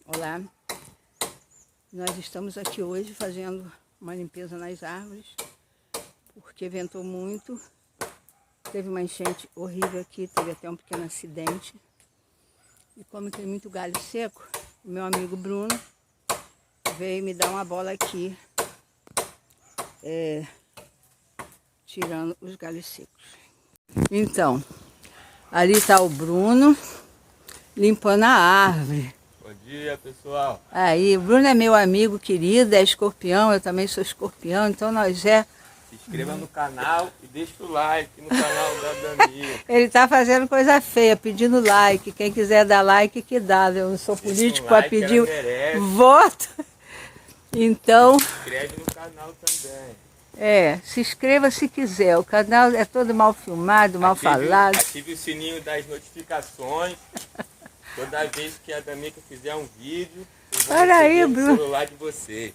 Olá, nós estamos aqui hoje fazendo uma limpeza nas árvores, porque ventou muito, teve uma enchente horrível aqui, teve até um pequeno acidente. E como tem muito galho seco, o meu amigo Bruno veio me dar uma bola aqui, tirando os galhos secos. Então, ali está o Bruno limpando a árvore. Bom dia, pessoal. Aí, o Bruno é meu amigo querido, é escorpião, eu também sou escorpião, então nós Se inscreva no canal e deixa o like no canal da Dani. Ele tá fazendo coisa feia, pedindo like. Quem quiser dar like, que dá. Eu não sou político para pedir voto. Então, Se inscreve no canal também. se inscreva se quiser. O canal é todo mal filmado, mal falado. Ative o sininho das notificações. Toda vez que a Damica fizer um vídeo, eu vou receber o celular de vocês.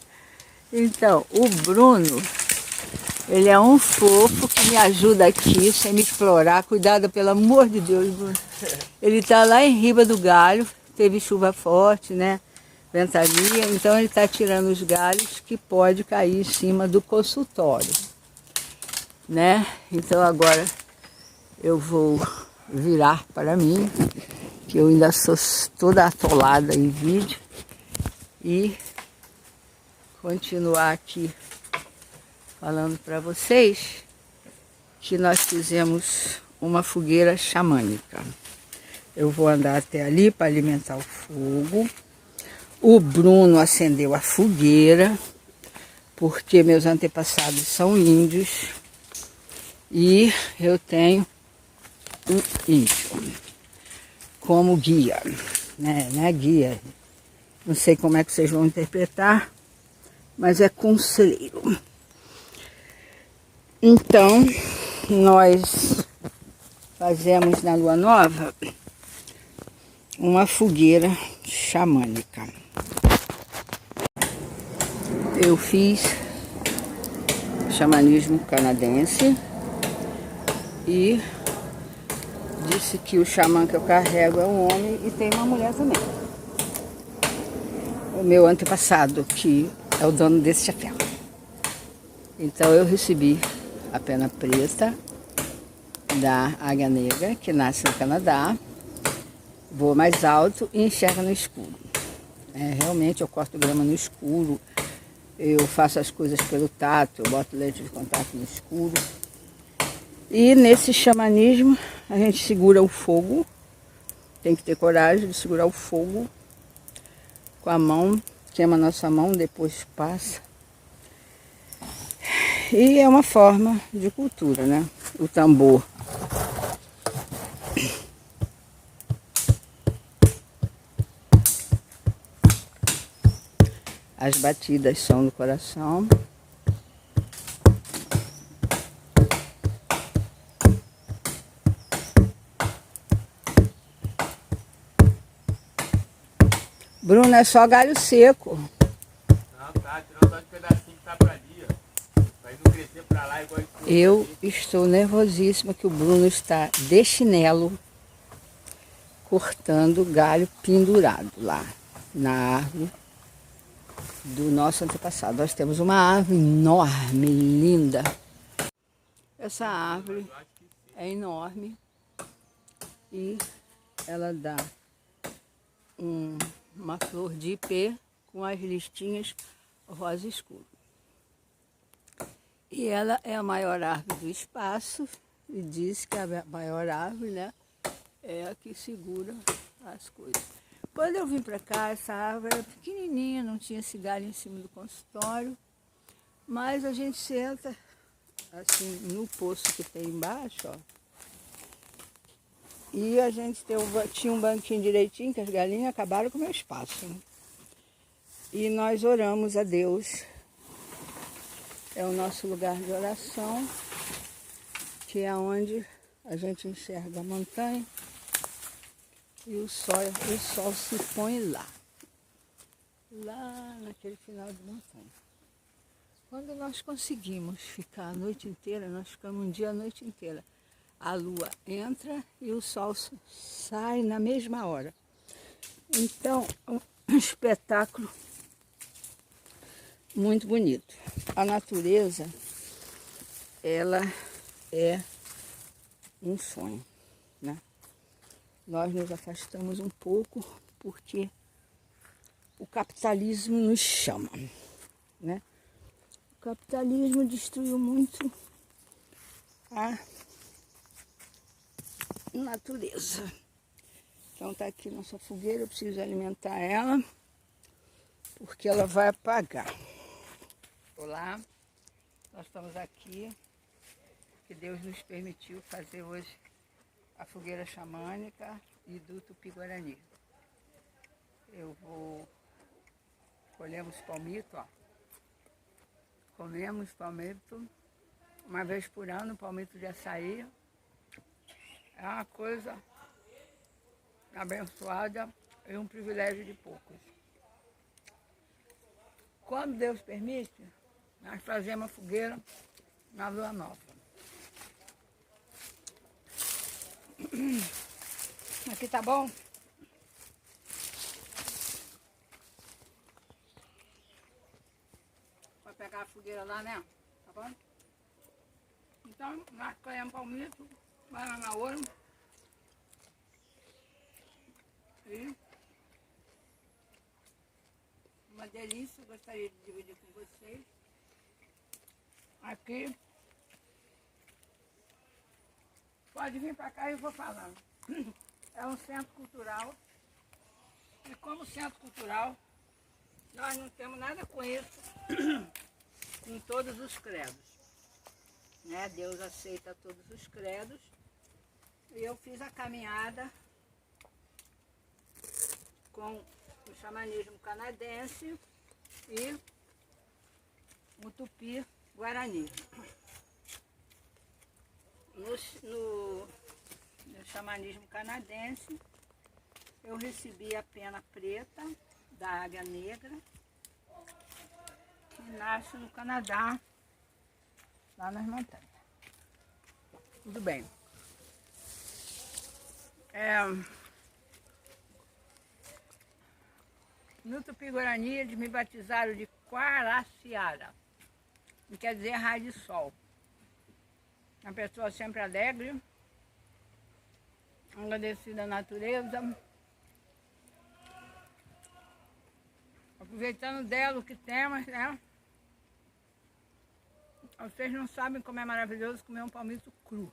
Então, o Bruno, ele é um fofo que me ajuda aqui, sem me explorar. Cuidado, pelo amor de Deus, Bruno. Ele está lá em riba do galho, teve chuva forte, né? Ventania, então ele está tirando os galhos que pode cair em cima do consultório, né? Então agora eu vou virar para mim, que eu ainda sou toda atolada em vídeo, e continuar aqui falando para vocês que nós fizemos uma fogueira xamânica. Eu vou andar até ali para alimentar o fogo. O Bruno acendeu a fogueira, porque meus antepassados são índios e eu tenho um índio como guia, né? Não é guia, não sei como é que vocês vão interpretar, mas é conselheiro. Então, nós fazemos na lua nova uma fogueira xamânica. Eu fiz xamanismo canadense e disse que o xamã que eu carrego é um homem e tem uma mulher também. O meu antepassado, que é o dono desse chapéu. Então eu recebi a pena preta da águia negra, que nasce no Canadá, voa mais alto e enxerga no escuro. Realmente eu corto grama no escuro, eu faço as coisas pelo tato, eu boto lente de contato no escuro. E nesse xamanismo a gente segura o fogo, tem que ter coragem de segurar o fogo com a mão, queima a nossa mão, depois passa. E é uma forma de cultura, né? O tambor. As batidas são do coração. Bruno, é só galho seco. Não, tá, tirando só de pedacinho que tá pra ali, ó. Pra não crescer pra lá igual isso. Eu estou nervosíssima que o Bruno está de chinelo cortando galho pendurado lá na árvore do nosso antepassado. Nós temos uma árvore enorme, linda. Essa árvore é enorme e ela dá uma flor de ipê com as listinhas rosa escuro. E ela é a maior árvore do espaço e diz que a maior árvore, né, é a que segura as coisas. Quando eu vim para cá, essa árvore era pequenininha, não tinha esse galho em cima do consultório, mas a gente senta assim no poço que tem embaixo, ó, e a gente tinha um banquinho direitinho, que as galinhas acabaram com o meu espaço, né? E nós oramos a Deus. É o nosso lugar de oração, que é onde a gente enxerga a montanha e o sol se põe lá naquele final de montanha. Quando nós conseguimos ficar a noite inteira, nós ficamos um dia a noite inteira. A lua entra e o sol sai na mesma hora. Então, um espetáculo muito bonito. A natureza, ela é um sonho, né? Nós nos afastamos um pouco porque o capitalismo nos chama, né? O capitalismo destruiu muito a natureza. Então tá aqui nossa fogueira, eu preciso alimentar ela, porque ela vai apagar. Olá, nós estamos aqui, que Deus nos permitiu fazer hoje a fogueira xamânica e do Tupi-Guarani. Eu vou colher os palmitos, ó. Comemos palmito uma vez por ano, palmito de açaí. É uma coisa abençoada e um privilégio de poucos. Quando Deus permite, nós fazemos a fogueira na lua nova. Aqui tá bom? Vai pegar a fogueira lá, né? Tá bom? Então, nós colhemos palmito, banana ouro. E uma delícia, gostaria de dividir com vocês. Aqui, pode vir para cá e eu vou falando. É um centro cultural. E como centro cultural, nós não temos nada com isso em todos os credos, né? Deus aceita todos os credos. E eu fiz a caminhada com o xamanismo canadense e o Tupi-Guarani. No xamanismo canadense, eu recebi a pena preta da águia negra, que nasce no Canadá, lá nas montanhas. Tudo bem. No Tupi-Guarani, eles me batizaram de Quaraciara, que quer dizer raio de sol. Uma pessoa sempre alegre, agradecida à natureza, aproveitando dela o que temos, né? Vocês não sabem como é maravilhoso comer um palmito cru.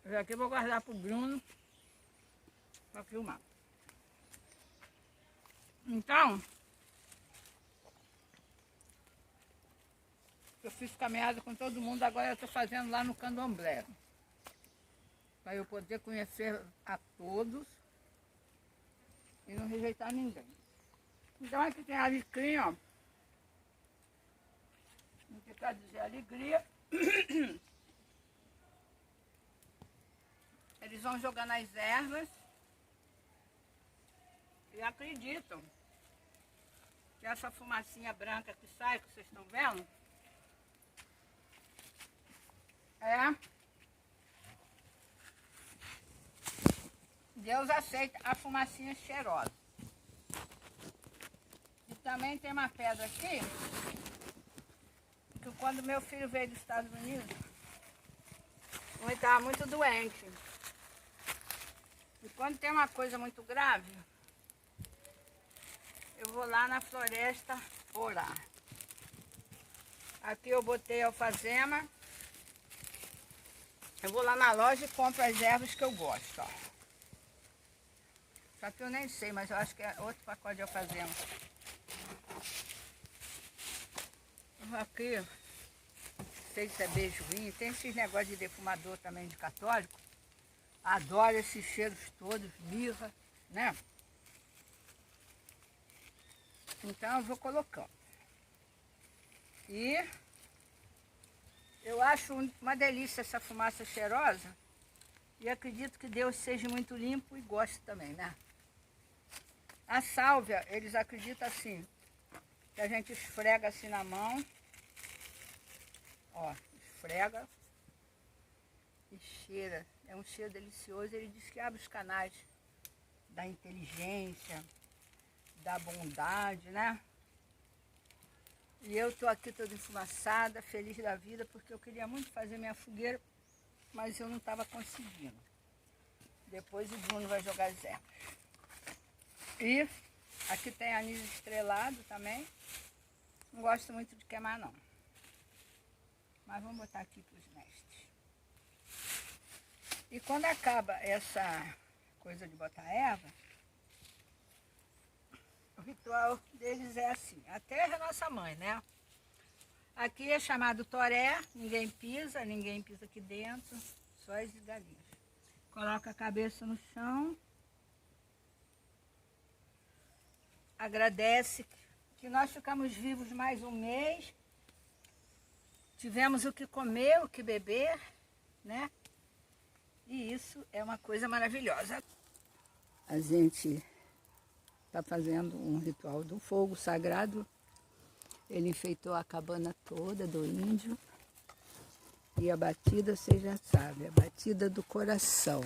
Eu aqui vou guardar para o Bruno, para filmar. Então, eu fiz caminhada com todo mundo, agora eu estou fazendo lá no Candomblé. Para eu poder conhecer a todos e não rejeitar ninguém. Então aqui tem alecrim, ó. O que quer dizer alegria. Eles vão jogando as ervas e acreditam que essa fumacinha branca que sai, que vocês estão vendo, Deus aceita a fumacinha cheirosa. E também tem uma pedra aqui, que quando meu filho veio dos Estados Unidos, ele estava muito doente. E quando tem uma coisa muito grave, eu vou lá na floresta orar. Aqui eu botei alfazema. Eu vou lá na loja e compro as ervas que eu gosto, ó. Só que eu nem sei, mas eu acho que é outro pacote de alfazema. Aqui, não sei se é beijoinho, tem esses negócios de defumador também de católico. Adoro esses cheiros todos, mirra, né? Então eu vou colocando. E eu acho uma delícia essa fumaça cheirosa. E acredito que Deus seja muito limpo e goste também, né? A sálvia, eles acreditam assim, que a gente esfrega assim na mão. Ó, esfrega e cheira. É um cheiro delicioso. Ele diz que abre os canais da inteligência, da bondade, né? E eu tô aqui toda enfumaçada, feliz da vida, porque eu queria muito fazer minha fogueira, mas eu não estava conseguindo. Depois o Bruno vai jogar as ervas. E aqui tem anis estrelado também. Não gosto muito de queimar não. Mas vamos botar aqui para os mestres. E quando acaba essa coisa de botar erva, o ritual deles é assim. A terra é nossa mãe, né? Aqui é chamado toré, ninguém pisa aqui dentro, só as galinhas. Coloca a cabeça no chão, agradece que nós ficamos vivos mais um mês, tivemos o que comer, o que beber, né? E isso é uma coisa maravilhosa. A gente está fazendo um ritual do fogo sagrado. Ele enfeitou a cabana toda do índio. E a batida, você já sabe, a batida do coração.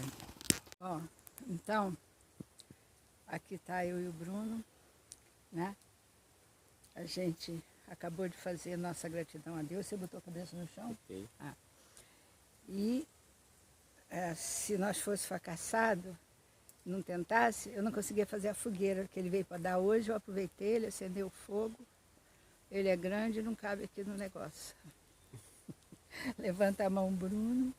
Ó, então, aqui está eu e o Bruno, né? A gente acabou de fazer nossa gratidão a Deus. Você botou a cabeça no chão? Ok. E se nós fosse fracassado, não tentasse, eu não conseguia fazer a fogueira que ele veio para dar hoje. Eu aproveitei, ele acendeu o fogo. Ele é grande e não cabe aqui no negócio. Levanta a mão, Bruno.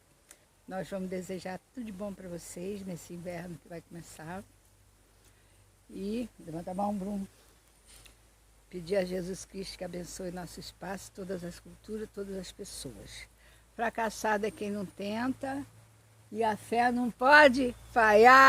Nós vamos desejar tudo de bom para vocês nesse inverno que vai começar. E levanta a mão, Bruno. Pedir a Jesus Cristo que abençoe nosso espaço, todas as culturas, todas as pessoas. Fracassado é quem não tenta e a fé não pode falhar.